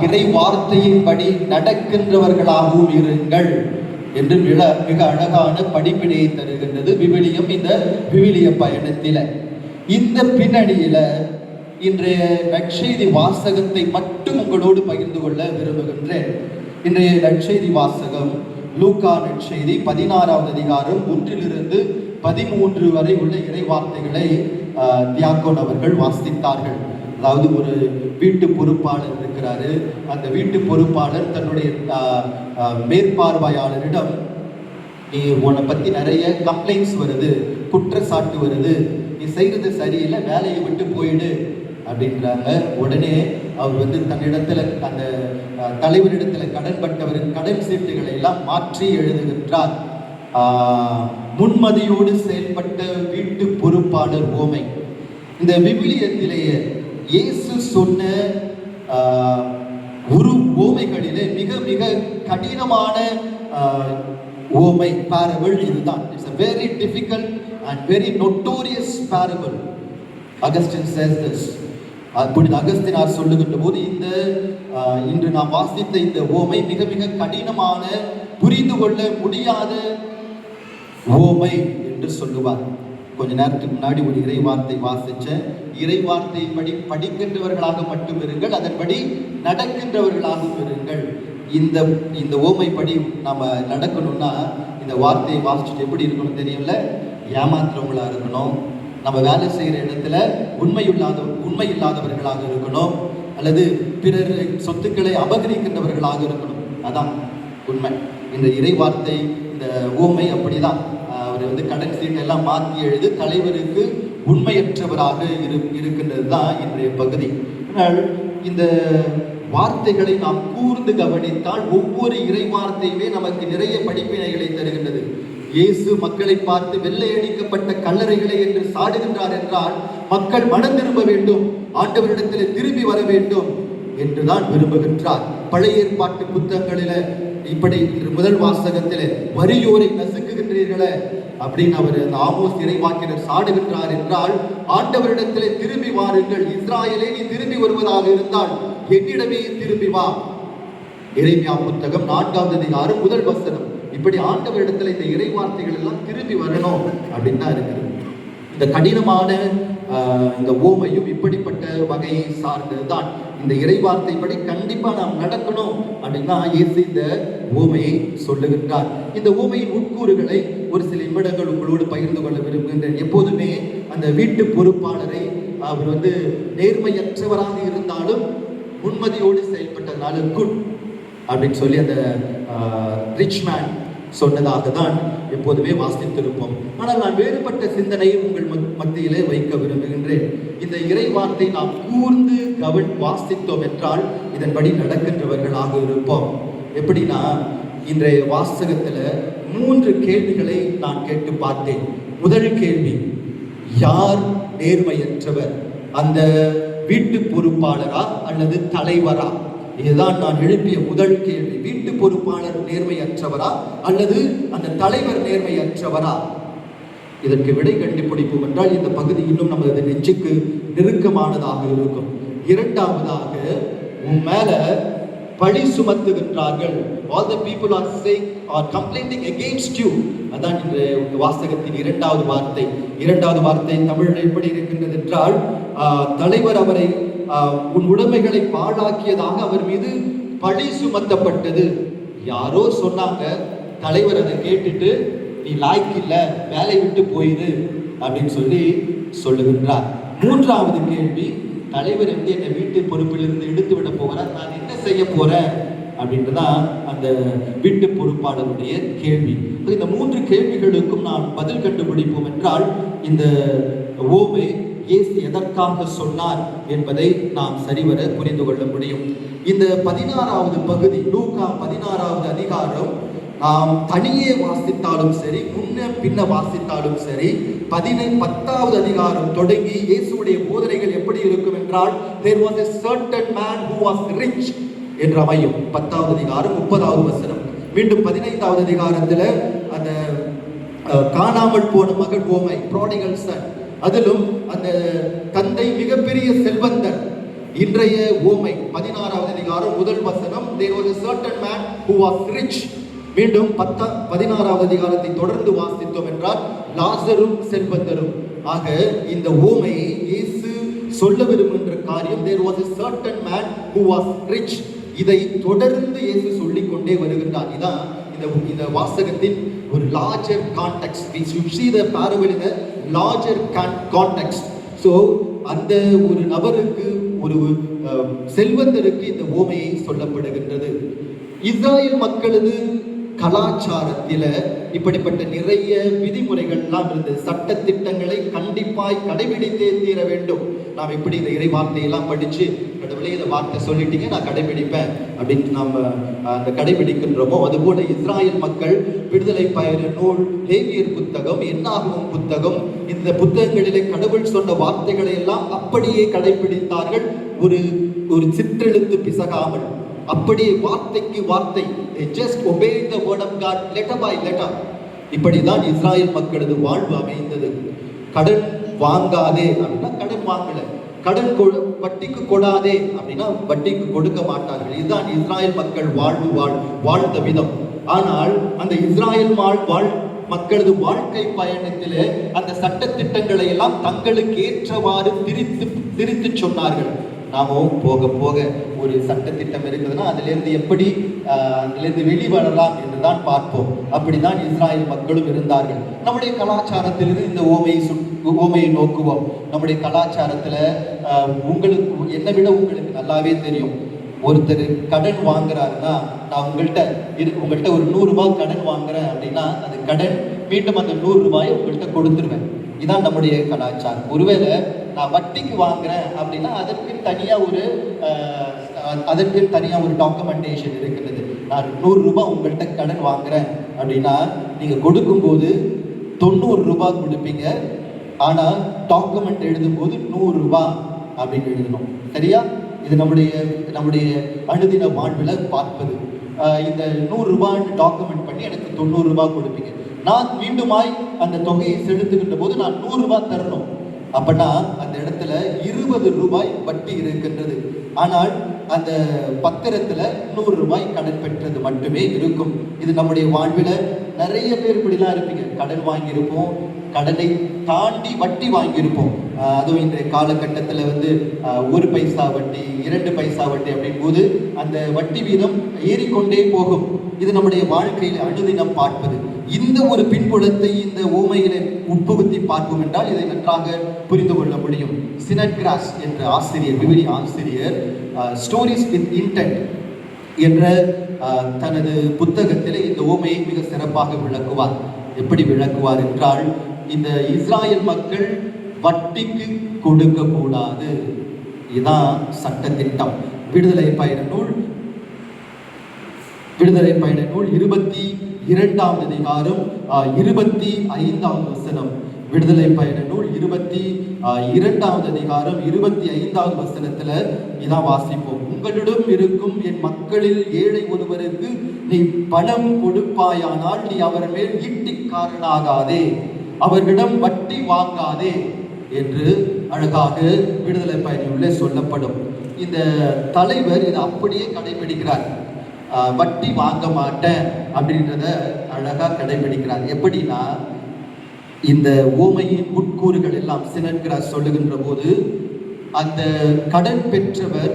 இறை வார்த்தையின்படி நடக்கின்றவர்களாகவும் இருங்கள் என்று மிக அழகான படிப்பினையை தருகின்றது விவிலியம். இந்த விவிலிய பயணத்தில இந்த பின்னணியில இன்றைய நற்செய்தி வாசகத்தை மட்டும் உங்களோடு பகிர்ந்து கொள்ள விரும்புகின்றேன். இன்றைய நற்செய்தி வாசகம் லூக்கா நற்செய்தி 16வது அதிகாரம் 1 to 13 வரை உள்ள இறை வார்த்தைகளை தியாகோன் அவர்கள் வாசித்தார்கள். அதாவது ஒரு வீட்டு பொறுப்பாளர் இருக்கிறாரு. அந்த வீட்டு பொறுப்பாளர் தன்னுடைய மேற்பார்வையாளரிடம், நீ உன்னை பத்தி நிறைய கம்ப்ளைண்ட்ஸ் வருது, குற்றச்சாட்டு வருது, நீ செய்யறது சரியில்லை, வேலையை விட்டு போயிடு அப்படின்றாங்க. உடனே அவர் தன்னிடத்துல அந்த தலைவரிடத்துல கடன்பட்டவரின் கடன் சீட்டுகளை எல்லாம் மாற்றி எழுதுகின்றார். முன்மதியோடு செயல்பட்ட வீட்டு பொறுப்பாளர் ஓமை. இந்த விவிலியத்திலேயே இயேசு சொன்ன ஓமைகளிலே மிக மிக கடினமான ஓமை parable இதுதான். It's a very difficult and very notorious parable. Augustine says this. புனித அகஸ்தினார் சொல்லுகின்ற போது இன்று நாம் வாசித்த இந்த ஓமை மிக மிக கடினமான, புரிந்து கொள்ள முடியாத ஓமை என்று சொல்லுவார். கொஞ்ச நேரத்துக்கு முன்னாடி ஒரு இறை வார்த்தை வாசிச்சேன். இறை வார்த்தையின்படி படிக்கின்றவர்களாக மட்டும் இருங்கள், அதன்படி நடக்கின்றவர்களாகவும் இருங்கள். இந்த ஓமைப்படி நம்ம நடக்கணும்னா இந்த வார்த்தையை வாசிச்சுட்டு எப்படி இருக்கணும் தெரியல, ஏமாத்துறவங்களா இருக்கணும், நம்ம வேலை செய்கிற இடத்துல உண்மை இல்லாதவர்களாக இருக்கணும், அல்லது பிறர் சொத்துக்களை அபகரிக்கின்றவர்களாக இருக்கணும். அதான் உண்மை. இந்த இறை வார்த்தை, இந்த ஓமை அப்படிதான். அவர் கடன் சீட்டெல்லாம் மாற்றி எழுது தலைவருக்கு உண்மையற்றவராக இருக்கின்றது தான் இன்றைய பகுதி. ஆனால் இந்த வார்த்தைகளை நாம் கூர்ந்து கவனித்தால் ஒவ்வொரு இறை வார்த்தையுமே நமக்கு நிறைய படிப்பினைகளை தருகின்றது. இயேசு மக்களை பார்த்து வெள்ளையடிக்கப்பட்ட கல்லறைகளை என்று சாடுகின்றார் என்றால் மக்கள் மனம் திரும்ப வேண்டும், ஆண்டவரிடத்தில் திரும்பி வர வேண்டும் என்றுதான் விரும்புகின்றார். பழைய ஏற்பாட்டு புத்தகங்களில இப்படி முதல் வாசகத்திலே வறியோரை நசுக்குகின்றீர்களே அப்படின்னு அவர் ஆமோஸ் இறைவாக்கினர் சாடுகின்றார் என்றால், ஆண்டவரிடத்திலே திரும்பி வாருங்கள், இஸ்ராயலே நீ திரும்பி வருவதாக இருந்தால் என்னிடமே திரும்பி வா. எரேமியா புத்தகம் 4வது அதிகாரம் 1 வசனம். இப்படி ஆண்டவரிடத்துல இந்த இறை வார்த்தைகள் எல்லாம் திரும்பி வரணும் அப்படின்னு தான் இருக்குது. இந்த கடினமான இந்த ஓமையும் இப்படிப்பட்ட வகையை சார்ந்ததுதான். இந்த இறை வார்த்தைப்படி கண்டிப்பா நாம் நடக்கணும் அப்படின்னா இயேசு இந்த ஓமையை சொல்லுகின்றார். இந்த ஓமையின் உட்கூறுகளை ஒரு சில நிமிடங்கள் உங்களோடு பகிர்ந்து கொள்ள விரும்புகின்றேன். எப்போதுமே அந்த வீட்டு பொறுப்பாளரை அவர் நேர்மையற்றவராக இருந்தாலும் முன்மதியோடு செயல்பட்டதுனால குட் அப்படின்னு சொல்லி அந்த ரிச் மேன் சொன்னதாக தான் எப்போதுமே வாசித்திருப்போம். ஆனால் நான் வேறுபட்ட சிந்தனையை உங்கள் மத்தியிலே வைக்க விரும்புகின்றேன். இந்த இறை வார்த்தை நாம் கூர்ந்து வாசித்தோம் என்றால் இதன்படி நடக்கின்றவர்களாக இருப்போம். எப்படின்னா, இன்றைய வாசகத்துல 3 கேள்விகளை நான் கேட்டு பார்த்தேன். முதல் கேள்வி, யார் நேர்மையற்றவர்? அந்த வீட்டு பொறுப்பாளரா அல்லது தலைவரா? இதுதான் நான் எழுப்பிய முதல் கேள்வி. வீட்டு பொறுப்பாளர் நேர்மையற்றவரா அல்லது அந்த தலைவர் நேர்மையற்றவரா? இதற்கு விடை கண்டுபிடிப்போம் என்றால் இந்த பகுதி இன்னும் நமது நெஞ்சுக்கு நெருக்கமானதாக இருக்கும். இரண்டாவதாக, உன் மேல பழி சுமத்துகின்றார்கள். All the people are saying or complaining against you. அதான் இந்த வாசகத்தின் இரண்டாவது வார்த்தை. இரண்டாவது வார்த்தை தமிழில் எப்படி இருக்கின்றது என்றால், தலைவர் அவரை உன் உடைமைகளை பாழாக்கியதாக அவர் மீது பழி சுமத்தப்பட்டது. யாரோ சொன்னாங்க, தலைவர் அதை கேட்டுட்டு நீ லாய்க்கு இல்ல, வேலை விட்டு போயிரு அப்படின்னு சொல்லுகின்றார். மூன்றாவது கேள்வி, தலைவர் என்னை வீட்டு பொறுப்பிலிருந்து எடுத்து விட போகிறார், நான் என்ன செய்ய போறேன் அப்படின்றதான் அந்த வீட்டு பொறுப்பாளருடைய கேள்வி. இந்த 3 கேள்விகளுக்கும் நாம் பதில் கண்டுபிடிப்போம் என்றால் இந்த ஓமை இயேசு எதற்காக சொன்னார் என்பதை நாம் சரிவர புரிந்து கொள்ள முடியும். இந்த 16வது பகுதி, லூக்கா 16வது அதிகாரம் நாம் தனியே வாசித்தாலும் சரி, பின்ன வாசித்தாலும் சரி, 10வது அதிகாரம் தொடங்கி இயேசுடைய போதனைகள் எப்படி இருக்கும் என்றால், there was a certain man who was rich என்று அமையும். 10வது அதிகாரம் 30வது வசனம். மீண்டும் 15வது அதிகாரத்துல அந்த காணாமல் போன மகன் ஓமை, prodigal son. அதிலும் அந்த தந்தை மிகப்பெரிய செல்வந்தர், இன்றைய ஓமை 16வது அதிகாரம் முதல் வசனம், there was a certain man who was rich. மீண்டும் 16வது அதிகாரத்தை தொடர்ந்து வாசித்தோம் என்றால் லாசரும் செல்வந்தரும். ஆக இந்த ஓமை இயேசு சொல்ல விரும்புகின்ற காரியம், there was a certain man who was rich. இதை தொடர்ந்து இயேசு சொல்லிக் கொண்டே வருகின்றார். இதான் இந்த வாசகத்தின் ஒரு larger context. We should see the parable in a larger context. So அந்த ஒரு நபருக்கு, ஒரு செல்வந்தருக்கு இந்த ஓமையை சொல்லப்படுகின்றது. இஸ்ராயேல் மக்களது கலாச்சாரத்தில இப்படிப்பட்ட நிறைய விதிமுறைகள் எல்லாம் இருந்தது. சட்ட திட்டங்களை கண்டிப்பாய் கடைபிடித்தே தீர வேண்டும். நாம் எப்படி இந்த இறை வார்த்தையெல்லாம் படிச்சு, கடவுளே இந்த வார்த்தை சொல்லிட்டீங்க நான் கடைபிடிப்பேன் அப்படின்னு நம்ம அந்த கடைபிடிக்கின்றோமோ, அதுபோல இஸ்ராயேல் மக்கள் விடுதலை பயண நூல், லேவியர் புத்தகம், என்னாகமம் புத்தகம், இந்த புத்தகங்களிலே கடவுள் சொன்ன வார்த்தைகளை எல்லாம் அப்படியே கடைபிடித்தார்கள். ஒரு சிற்றெழுத்து பிசகாமல் அப்படியே வார்த்தைக்கு வார்த்தை, just obey the word of God letter by letter. இப்படிதான் இஸ்ராயேல் மக்களது வாழ்வு அமைந்தது. கடன் வாங்காதே அப்படின்னா கடன் வாங்கல, கடன் வட்டிக்கு கொடாதே அப்படின்னா வட்டிக்கு கொடுக்க மாட்டார்கள். இதுதான் இஸ்ராயேல் மக்கள் வாழ்ந்த விதம். ஆனால் அந்த இஸ்ராயேல் மக்களது வாழ்க்கை பயணத்திலே அந்த சட்ட திட்டங்களை எல்லாம் தங்களுக்கு ஏற்றவாறு திரித்து சொன்னார்கள். நாமும் போக போக ஒரு சட்டத்திட்டம் இருக்குதுன்னா அதிலிருந்து எப்படி அதிலிருந்து வெளிவரலாம் என்றுதான் பார்ப்போம். அப்படிதான் இஸ்ராயேல் மக்களும் இருந்தார்கள். நம்முடைய கலாச்சாரத்திலிருந்து இந்த ஓமையை நோக்குவோம். நம்முடைய கலாச்சாரத்துல உங்களுக்கு என்னை விட உங்களுக்கு நல்லாவே தெரியும். ஒருத்தர் கடன் வாங்குறாருன்னா, நான் உங்கள்கிட்ட ஒரு 100 ரூபாய் கடன் வாங்குறேன் அப்படின்னா அந்த கடன் மீண்டும் அந்த 100 ரூபாயை உங்கள்கிட்ட கொடுத்துருவேன். இதான் நம்முடைய கலாச்சாரம். ஒருவேளை நான் வட்டிக்கு வாங்குறேன் அப்படின்னா அதற்கு தனியாக ஒரு டாக்குமெண்டேஷன் இருக்கிறது. நான் 100 ரூபாய் உங்கள்கிட்ட கடன் வாங்குறேன் அப்படின்னா நீங்கள் கொடுக்கும்போது 90 ரூபாய் கொடுப்பீங்க. ஆனால் டாக்குமெண்ட் எழுதும்போது 100 ரூபாய் அப்படின்னு எழுதணும். சரியா? இது நம்முடைய அனுதின வாழ்வில் பார்ப்பது. இந்த 100 ரூபாய் டாக்குமெண்ட் பண்ணி எனக்கு 90 ரூபாய் கொடுப்பீங்க. நான் மீண்டுமாய் அந்த தொகையை செலுத்துகின்ற போது நான் 100 ரூபாய் தரணும். அப்படின்னா அந்த இடத்துல 20 ரூபாய் வட்டி இருக்கின்றது. ஆனால் அந்த பத்திரத்துல 100 ரூபாய் கடன் பெற்றது மட்டுமே இருக்கும். இது நம்முடைய வாழ்வில் நிறைய பேர் இப்படிலாம் இருப்பீங்க. கடன் வாங்கியிருப்போம், கடனை தாண்டி வட்டி வாங்கியிருப்போம். அதுவும் இன்றைய காலகட்டத்தில் 1 பைசா வட்டி, 2 பைசா வட்டி அப்படின் போது அந்த வட்டி வீதம் ஏறிக்கொண்டே போகும். இது நம்முடைய வாழ்க்கையில் அனுதினம் பார்ப்பது. இந்த ஒரு பின்புலத்தை இந்த ஓமையிலே உட்புகுத்தி பார்ப்போம் என்றால் இதை நன்றாக புரிந்து கொள்ள முடியும். சினட்கிராஸ் என்ற ஆசிரியர், விவிலிய ஆசிரியர், ஸ்டோரிஸ் வித் இன்டென்ட் என்ற தனது புத்தகத்திலே இந்த ஓமையை மிக சிறப்பாக விளக்குவார். எப்படி விளக்குவார் என்றால், இந்த இஸ்ராயேல் மக்கள் வட்டிக்கு கொடுக்க கூடாது. இதுதான் சட்டத்திட்டம். விடுதலை பயண நூல் 22வது அதிகாரம் 25வது வசனம். விடுதலை பயண நூல் 22வது அதிகாரம் 25வது வசனத்துல இதான் வாசிப்போம். உங்களிடம் இருக்கும் என் மக்களில் ஏழை ஒருவருக்கு நீ பணம் கொடுப்பாயானால் நீ அவர் மேல் ஈட்டிக்காரனாகாதே, அவர்களிடம் வட்டி வாங்காதே என்று அழகாக விடுதலை பயண நூலில் சொல்லப்படும். இந்த தலைவர் இதை அப்படியே கடைபிடிக்கிறார். வட்டி வாங்க மாட்டேன் அப்படின்றத அழகா கடைபிடிக்கிறார். எப்படின்னா, இந்த ஓமையின் உட்கூறுகள் எல்லாம் சினட்கிராஸ் சொல்லுகின்ற போது, அந்த கடன் பெற்றவர்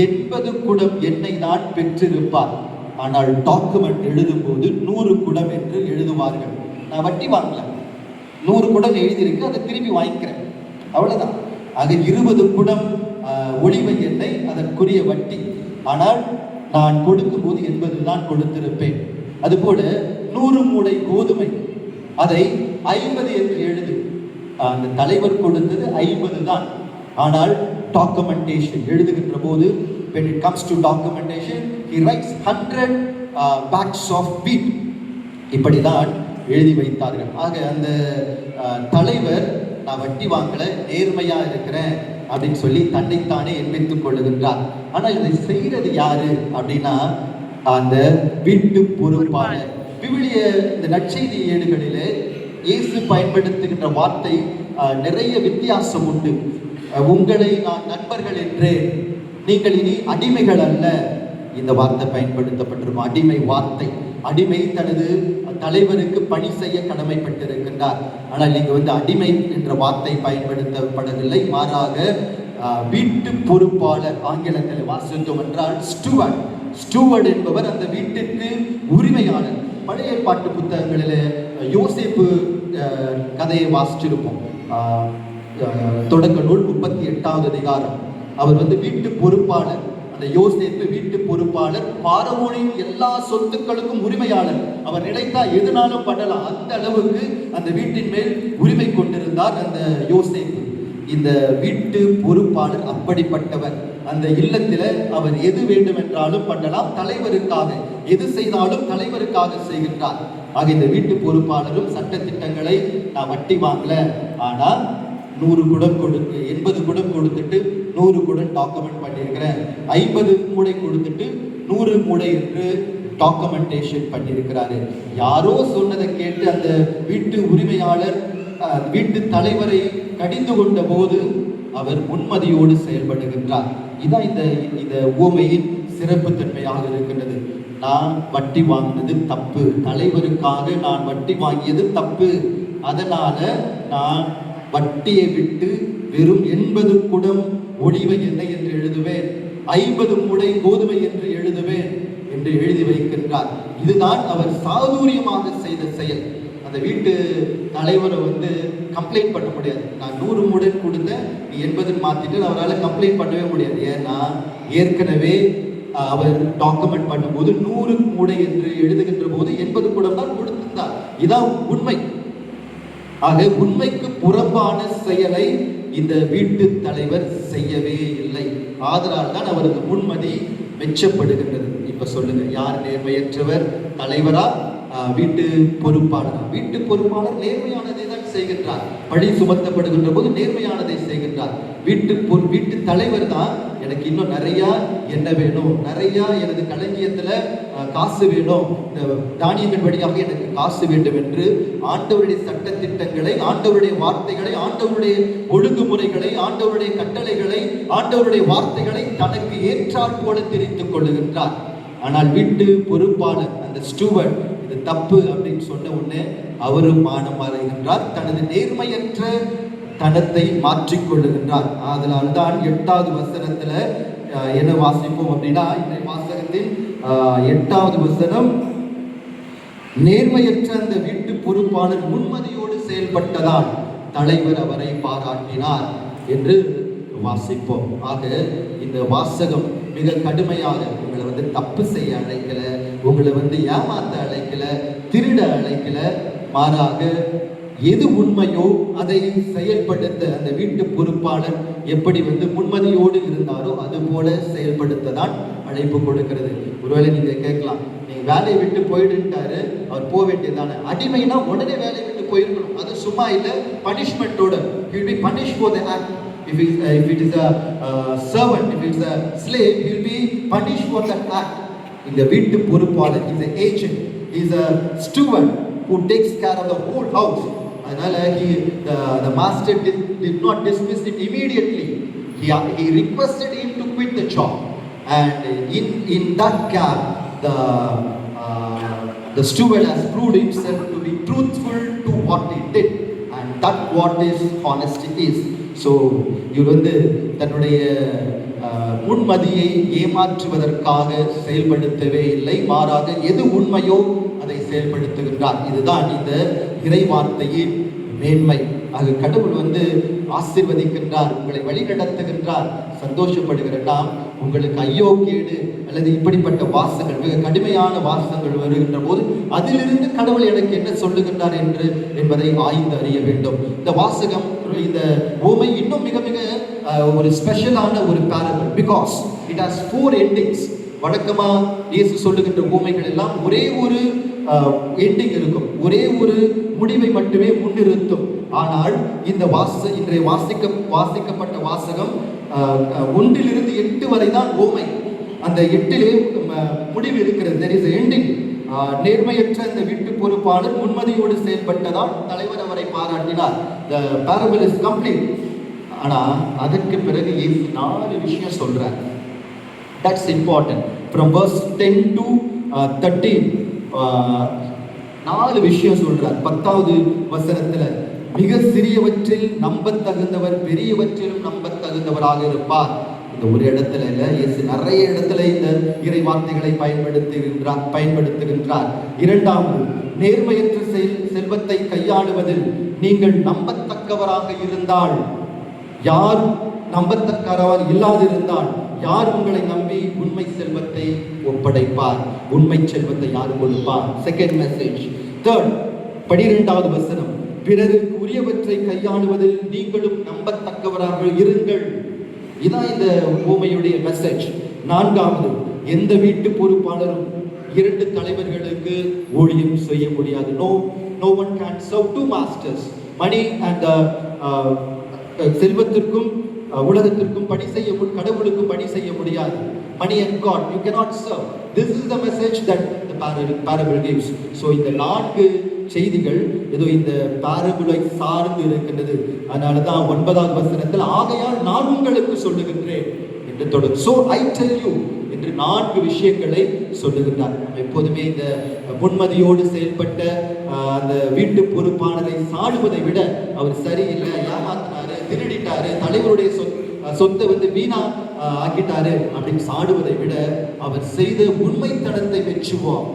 80 குடம் எண்ணெய் தான் பெற்றிருப்பார். ஆனால் டாக்குமெண்ட் எழுதும் போது 100 குடம் என்று எழுதுவார்கள். நான் வட்டி வாங்கல, 100 குடம் எழுதியிருக்கு, அதை திருப்பி வாங்கிக்கிறேன், அவ்வளவுதான். ஆக 20 குடம் ஒளிவை எண்ணெய் அதற்குரிய வட்டி. ஆனால் நான் கொடுக்கும்போது 80 தான் கொடுத்திருப்பேன். அதுபோல 100 மூடை கோதுமை, அதை 50 என்று எழுது. அந்த தலைவர் கொடுத்தது 50 தான். ஆனால் டாக்குமெண்டேஷன் எழுதுகின்ற போது, when it comes to documentation, he writes 100 bags of wheat. இப்படிதான் எழுதி வைத்தார்கள். ஆக அந்த தலைவர், நான் வட்டி வாங்கல, நேர்மையா இருக்கிறேன் அப்படின்னு சொல்லி தன்னைத்தானே எண்பித்துக் கொள்ளுகின்றார். ஆனால் இதை செய்யறது யாரு அப்படின்னா, அந்த வீட்டு பொறுப்பாளர். விவிலிய இந்த நற்செய்தி ஏடுகளிலே இயேசு பயன்படுத்துகின்ற வார்த்தை நிறைய வித்தியாசம் உண்டு. உங்களை நான் நண்பர்கள் என்றேன் நீங்கள் இனி அடிமைகள் அல்ல. இந்த வார்த்தை பயன்படுத்தப்பட்டிருக்கும், அடிமை வார்த்தை. அடிமை தனது தலைவருக்கு பணி செய்ய கடமைப்பட்டிருக்கின்றார். ஆனால் இங்கு அடிமை என்ற வார்த்தை பயன்படுத்தப்படவில்லை, மாறாக வீட்டு பொறுப்பாளர். ஆங்கிலத்தில் வாசித்தோம் என்றால் ஸ்டூவர்ட். ஸ்டூவர்ட் என்பவர் அந்த வீட்டிற்கு உரிமையாளர். பழைய ஏற்பாட்டு புத்தகங்களில் யோசேப்பு கதையை வாசிச்சிருப்போம். தொடக்க நூல் 38வது அதிகாரம். அவர் வீட்டு பொறுப்பாளர். அந்த யோசேப்பு வீட்டு பொறுப்பாளர், பார்வோனின் எல்லா சொத்துக்களுக்கும் உரிமையாளர். அவர் நினைத்தா எதுனாலும் பண்ணலாம், அந்த அளவுக்கு அந்த வீட்டின் மேல் உரிமை கொண்டிருந்தார் அந்த யோசேப்பு. இந்த வீட்டு பொறுப்பாளர் அப்படிப்பட்டவர். அந்த இல்லத்தில் அவர் எது வேண்டும் என்றாலும் பண்ணலாம், தலைவருக்காக எது செய்தாலும் தலைவருக்காக செய்கின்றார். ஆக இந்த வீட்டு பொறுப்பாளரும் சட்ட திட்டங்களை, நான் வட்டி வாங்கல, ஆனால் 100 குடம் கொடுத்து 80 குடம் கொடுத்துட்டு 100 குடம் டாக்குமெண்ட் பண்ணியிருக்கிறேன், 50 மூடை கொடுத்துட்டு 100 மூடை என்று டாக்குமெண்டேஷன் பண்ணியிருக்கிறாரு. யாரோ சொன்னதை கேட்டு அந்த வீட்டு உரிமையாளர் வீட்டு தலைவரை கடிந்து கொண்ட போது அவர் முன்மதியோடு செயல்படுகின்றார். இதான் இந்த உவமையின் சிறப்பு தன்மையாக இருக்கின்றது. நான் வட்டி வாங்கினது தப்பு, தலைவருக்காக நான் வட்டி வாங்கியது தப்பு, அதனால நான் வட்டியை விட்டு வெறும் 80 குடம் ஒளிவை எண்ணெய் என்று எழுதுவேன், 50 மூடை கோதுமை என்று எழுதுவேன் என்று எழுதி வைக்கின்றார். இதுதான் அவர் சாதுரியமாக செய்த செயல். அந்த வீட்டு தலைவரை கம்ப்ளைண்ட் பண்ண முடியாது. நான் 100 மூடை கொடுத்தேன், நீ 80 மாத்திட்டு அவரால் கம்ப்ளைண்ட் பண்ணவே முடியாது. ஏன்னா ஏற்கனவே அவர் டாக்குமெண்ட் பண்ணும்போது 100 மூடை என்று எழுதுகின்ற போது 80 குடம் தான் கொடுத்திருந்தார். இதான் உண்மை. ஆக உண்மைக்கு புறம்பான செயலை இந்த வீட்டு தலைவர் செய்யவே இல்லை. ஆதலால் தான் அவரது முன்மதி மெச்சப்படுகின்றது. இப்ப சொல்லுங்க, யார் நேர்மையற்றவர்? தலைவரா, வீட்டு பொறுப்பாளர்? வீட்டு பொறுப்பாளர் நேர்மையானதை தான் செய்கின்றார். பழி சுமத்தப்படுகின்ற போது நேர்மையானதை செய்கின்றார். வீட்டு தலைவர் தான் எனக்கு இன்னும் நிறைய என்ன வேணும், நிறைய எனது களஞ்சியத்துல காசு வேணும், இந்த தானியங்கள் வழியாக எனக்கு காசு வேண்டும் என்று ஆண்டவருடைய சட்ட திட்டங்களை, ஆண்டவருடைய வார்த்தைகளை, ஆண்டவருடைய ஒழுங்குமுறைகளை, ஆண்டவருடைய கட்டளைகளை, ஆண்டவருடைய வார்த்தைகளை தனக்கு ஏற்றாற் போல திரித்துக் கொள்ளுகின்றார். ஆனால் வீட்டு பொறுப்பாளர், அந்த ஸ்டூவர்ட், இது தப்பு அப்படின்னு சொன்ன உடனே அவரும் மானம் அடைகின்றார், தனது நேர்மையற்ற தனத்தை மாற்றிக்கொள்ளுகின்றார். அதனால் தான் 8வது வசனத்துல என்ன வாசிப்போம் அப்படின்னா, இந்த வாசகத்தின் 8வது வசனம், நேர்மையற்ற அந்த வீட்டு பொறுப்பாளர் முன்மதியோடு செயல்பட்டதால் தலைவர் அவரை பாராட்டினார் என்று வாசிப்போம். ஆக இந்த வாசகம் மிக கடுமையாக உங்களை தப்பு செய்ய அழைக்கல, உங்களை ஏமாத்த அழைக்கல, திருட அழைக்கல, மாறாக எது உண்மையோ அதை செயல்படுத்த அந்த வீட்டு பொறுப்பாளர் எப்படி முன்மதியோடு இருந்தாரோ அது போல செயல்படுத்ததான் அழைப்பு கொடுக்கிறது. ஒருவேளை நீங்க கேட்கலாம், நீங்க வேலையை விட்டு போயிடுட்டாரு, அவர் போக வேண்டியதானே? அடிமைனா உடனே வேலையை விட்டு போயிருக்கணும், அது சும்மா இல்லை, பனிஷ்மெண்டோட. he will be punished for the act. If it is a servant, if it is a slave, he will be punished for that act. இந்த வீட்டு பொறுப்பாளர் is an agent, he is a steward who takes care of the whole house. அதனால the master did not dismiss it immediately. He requested him to quit the job, and in that care the steward has proved himself to be truthful to what he did, and that what is honesty is. So இவர் தன்னுடைய முன்மதியை ஏமாற்றுவதற்காக செயல்படுத்தவே இல்லை, மாறாக எது உண்மையோ அதை செயல்படுத்துகின்றார். இதுதான் இந்த இறை வார்த்தையின் மேன்மை. ஆக கடவுள் ஆசீர்வதிக்கின்றார், உங்களை வழி நடத்துகின்றார், சந்தோஷப்படுகிற நாம் உங்களுக்கு ஐயோ கேடு அல்லது இப்படிப்பட்ட வாசங்கள், மிக கடுமையான வாசங்கள் வருகின்ற போது அதிலிருந்து கடவுள் எனக்கு என்ன சொல்லுகின்றார் என்பதை ஆய்ந்து அறிய வேண்டும். இந்த வாசகம், இந்த உவமை இன்னும் மிக மிக ஒரு ஸ்பெஷலான ஒரு parable, because it has 4 endings. வழக்கமா இயேசு சொல்லுகின்ற உவமைகள் எல்லாம் ஒரே ஒரு எண்டிங் இருக்கும், ஒரே ஒரு முடிவை மட்டுமே முன்னிறுத்தும். ஆனால் இந்த இன்றைய வாசிக்கப்பட்ட வாசகம் 1 to 8 வரை தான் உவமை. அந்த 8 முடிவு இருக்கிறது. there is a ending. நேர்மையற்ற அந்த வீட்டு பொறுப்பாளர் முன்மதியோடு செயல்பட்டதால் தலைவர் அவரை பாராட்டினார். the parable is complete. ஆனா அதற்கு பிறகு 4 விஷயம் சொல்றார். That's important. From verse 10 to 13, நாலு விஷயம் சொல்றார். 10வது வசனத்துல மிக சிறியவற்றில் நம்பத்தகுந்தவர் பெரியவற்றிலும் நம்பத்தகுந்தவராக இருப்பார். இந்த ஒரு இடத்துல இல்ல, இயேசு நிறைய இடத்துல இந்த இறை வார்த்தைகளை பயன்படுத்துகின்றார். இரண்டாவது, நேர்மையற்ற செல்வத்தை கையாளுவதில் நீங்கள் நம்பத்தக்கவராக இருந்தால், யார் நம்பத்தக்கவராக இல்லாதிருந்தால் யார் உங்களை நம்பி உண்மை செல்வத்தை ஒப்படைப்பார்? உண்மை செல்வத்தை யார் கொடுப்பார்? Second message. தேர்ட், 12வது வசனம், பிறருக்கு உரியவற்றை கையாளுவதில் நீங்களும் நம்பத்தக்கவராக இருங்கள். இதான் இந்த உவமையுடைய மெசேஜ். நான்காவது, எந்த வீட்டு பொறுப்பாளரும் 2 தலைவர்களுக்கு ஊழியம் செய்ய முடியாது. No one can serve 2 masters. Money and செல்வத்திற்கும் உலகத்திற்கும் பணி செய்ய, கடவுளுக்கும் பணி செய்ய முடியாது. Money and God, you cannot serve. This is the message that the parable gives. So இந்த 4 செய்திகள் ஏதோ இந்த parable-ஐ சார்ந்து இருக்கின்றது. அதனால தான் 9வது வசனத்தில் ஆகையால் நான் உங்களுக்கு சொல்லுகின்றேன் என்று தொடர். So I tell you என்று 4 விஷயங்களை சொல்லுகின்றார். எப்போதுமே இந்த முன்மதியோடு செயல்பட்ட அந்த வீட்டு பொறுப்பாளரை சாடுவதை விட, அவர் சரியில்லை, ஏமாத்தினாரு, திருடிட்டாரு, தலைவருடைய சொத்தை வீணா ஆக்கிட்டாரு அப்படின்னு சாடுவதை விட, அவர் செய்த உண்மைத்தனத்தை மெச்சுவோம்.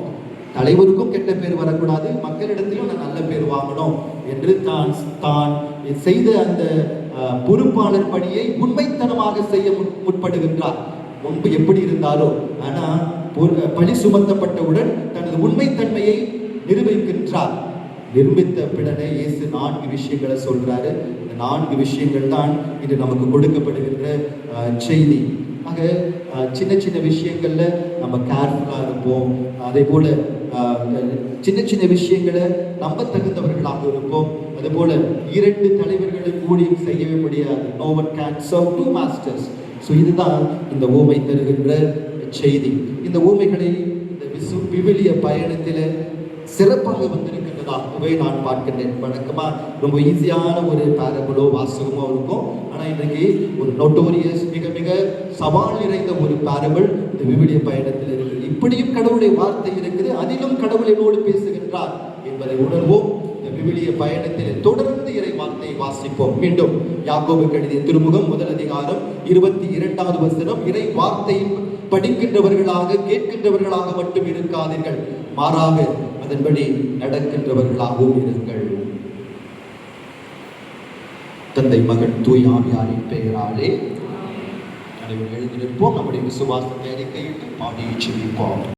தலைவருக்கும் கெட்ட பேர் வரக்கூடாது, மக்களிடத்திலும் நான் நல்ல பேர் வாங்கணும் என்று தான் செய்த அந்த பொறுப்பாளர் பணியை உண்மைத்தனமாக செய்ய முற்படுகின்றார். முன்பு எப்படி இருந்தாரோ, ஆனா பழி சுமத்தப்பட்டவுடன் தனது உண்மைத்தன்மையை நிரூபிக்கின்றார். நிரூபித்த பிடனே இயேசு 4 விஷயங்களை சொல்றாரு. இந்த 4 விஷயங்கள் தான் இது நமக்கு கொடுக்கப்படுகின்ற செய்தி. ஆக சின்ன சின்ன விஷயங்கள்ல நம்ம கேர்ஃபுல்லா இருப்போம். அதே போல சின்ன சின்ன விஷயங்களை நம்ப தகுந்தவர்களாக இருப்போம். அதே போல 2 தலைவர்களுக்கு ஊழியம் செய்யவே முடியாது. No one can serve 2 masters. So இதுதான் இந்த ஊமை தருகின்ற செய்தி. இந்த ஊமைகளை இந்த விவிலிய பயணத்தில் சிறப்பாக வந்திருக்கின்றதாகவே நான் பார்க்கின்றேன். வழக்கமா ரொம்ப ஈஸியான ஒரு பேரபிளோ வாசகமோ இருக்கும். ஆனால் இன்றைக்கு ஒரு நோட்டோரியஸ், மிக மிக சவால் நிறைந்த ஒரு பேரபிள் இந்த விவிலிய பயணத்தில் இருக்குது. இப்படியும் கடவுளுடைய வார்த்தை இருக்குது, அதிலும் கடவுள் என்னோடு பேசுகின்றார் என்பதை உணர்வோம். இந்த விவிலிய பயணத்தில் தொடர்ந்து இறை வார்த்தையை வாசிப்போம். மீண்டும் யாக்கோபுக்கு எழுதிய திருமுகம் 1 அதிகாரம் 22வது வசனம், இறை வார்த்தையை படிக்கின்றவர்களாக கேட்கின்றவர்களாக மட்டும் இருக்காதீர்கள், மாறாக அதன்படி நடக்கின்றவர்களாகவும் இருங்கள். தந்தை, மகன், தூய் ஆவியாரின் பெயராலே அனைவரும் எழுந்திருப்போம். நம்முடைய விசுவாசத்தை அறிக்கையிட்டு பாடி செபிப்போம்.